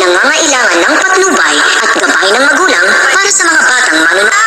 nangangailangan ng patnubay at gabay ng magulang para sa mga batang manunal.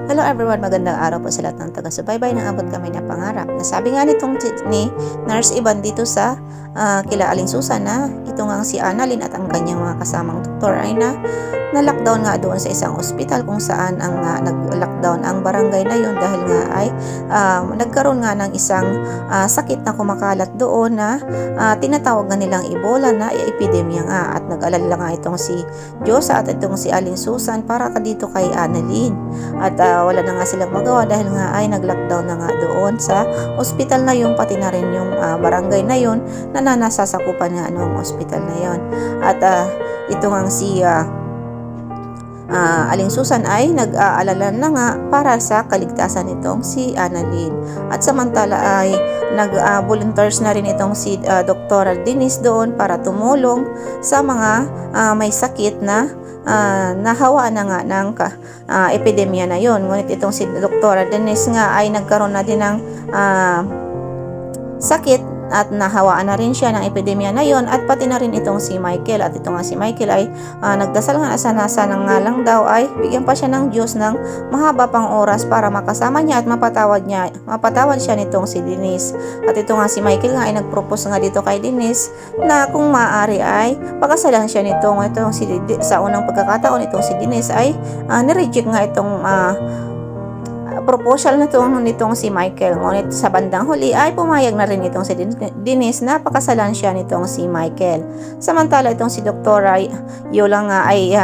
Hello everyone, magandang araw po sa lahat ng taga-subaybay ng Abot Kamay na Pangarap. Nasabi nga nitong ni Nurse Ivan dito sa kila Aling Susan na ito nga si Annalyn at ang kanyang mga kasamang doktor ay na-lockdown nga doon sa isang ospital kung saan ang nag-lockdown ang barangay na yun dahil nga ay nagkaroon nga ng isang sakit na kumakalat doon na tinatawag nga nilang Ebola na epidemya nga at nag-alala nga itong si Diyosa at itong si Aling Susan para ka dito kay Annalyn at wala na nga silang magawa dahil nga ay nag-lockdown na nga doon sa ospital na yun pati na rin yung barangay na yun na nasasakupan nga noong ospital na yun at ito nga si Aling Susan ay nag-aalala na nga para sa kaligtasan nitong si Annalyn at samantala ay nag-volunteers na rin itong si Dr. Denise doon para tumulong sa mga may sakit na nahawa na nga ng epidemya na yon. Ngunit itong si Dr. Denise nga ay nagkaroon na din ng sakit at nahawaan na rin siya ng epidemya na yon at pati na rin itong si Michael at ito nga si Michael ay nagdasal nga sana nga lang daw ay bigyan pa siya ng Diyos ng mahaba pang oras para makasama niya at mapatawad siya nitong si Denise at ito nga si Michael nga ay nagpropose nga dito kay Denise na kung maaari ay pagkasalan siya itong sa unang pagkakataon itong si Denise ay nireject nga itong proposal na nitong si Michael. Ngunit sa bandang huli ay pumayag na rin itong si Denise na pakasalan siya nitong si Michael. Samantala itong si Dr. Yola nga ay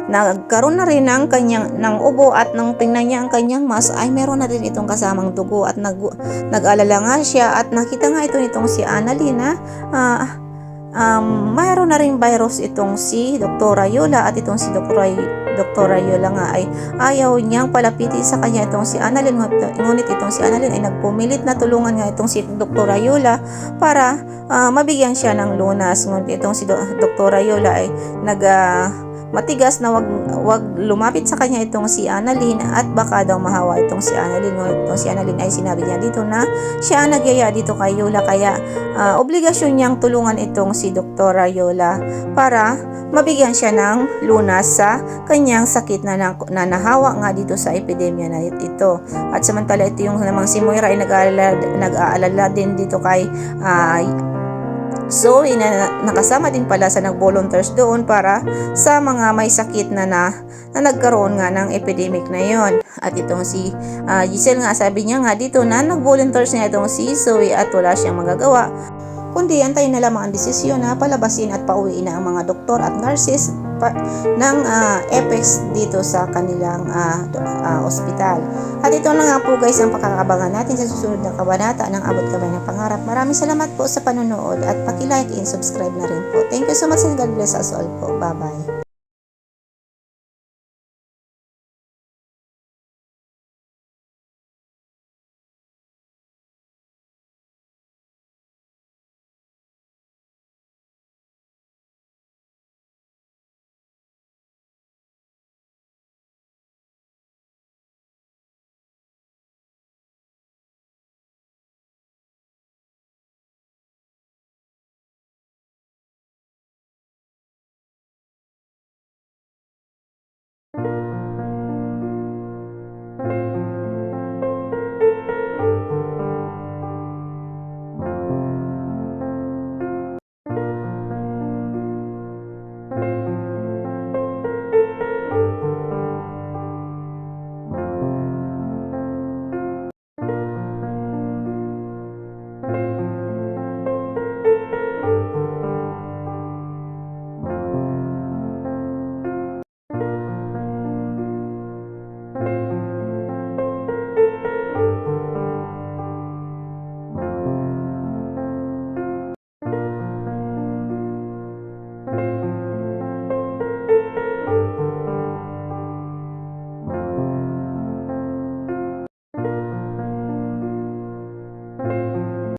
nagkaroon na rin ng ubo at nang tingnan niya ang kanyang mask ay meron na rin itong kasamang dugo at nag-alala nga siya at nakita nga ito nitong si Annalyn na mayroon na rin virus itong si Dr. Yola at itong si Dr. Yola nga ay ayaw niyang palapitin sa kanya itong si Annalyn. Ngunit itong si Annalyn ay nagpumilit na tulungan nga itong si Dr. Yola para mabigyan siya ng lunas. Ngunit itong si Dr. Yola ay matigas na wag lumapit sa kanya itong si Annalyn at baka daw mahawa itong si Annalyn. Itong si Annalyn ay sinabi niya dito na siya nagyaya dito kay Yola kaya obligasyon niyang tulungan itong si Dr. Yola para mabigyan siya ng lunas sa kanyang sakit na nahawa nga dito sa epidemya na ito. At samantala ito yung namang si Moira ay nag-aalala din dito kay so, nakasama din pala sa nag-volunteers doon para sa mga may sakit na nagkaroon nga ng epidemic na yon. At itong si Giselle nga, sabi niya nga dito na nag-volunteers nga itong si Zoe at wala siyang magagawa kundi antayin na lamang ang desisyon na palabasin at pauwiin na ang mga doktor at nurses ng Apex dito sa kanilang ospital. At ito na nga po guys ang pakakabangan natin sa susunod na kabanata ng Abot Kamay ng Pangarap. Maraming salamat po sa panonood at paki-like and subscribe na rin po. Thank you so much and God bless us all po. Bye bye.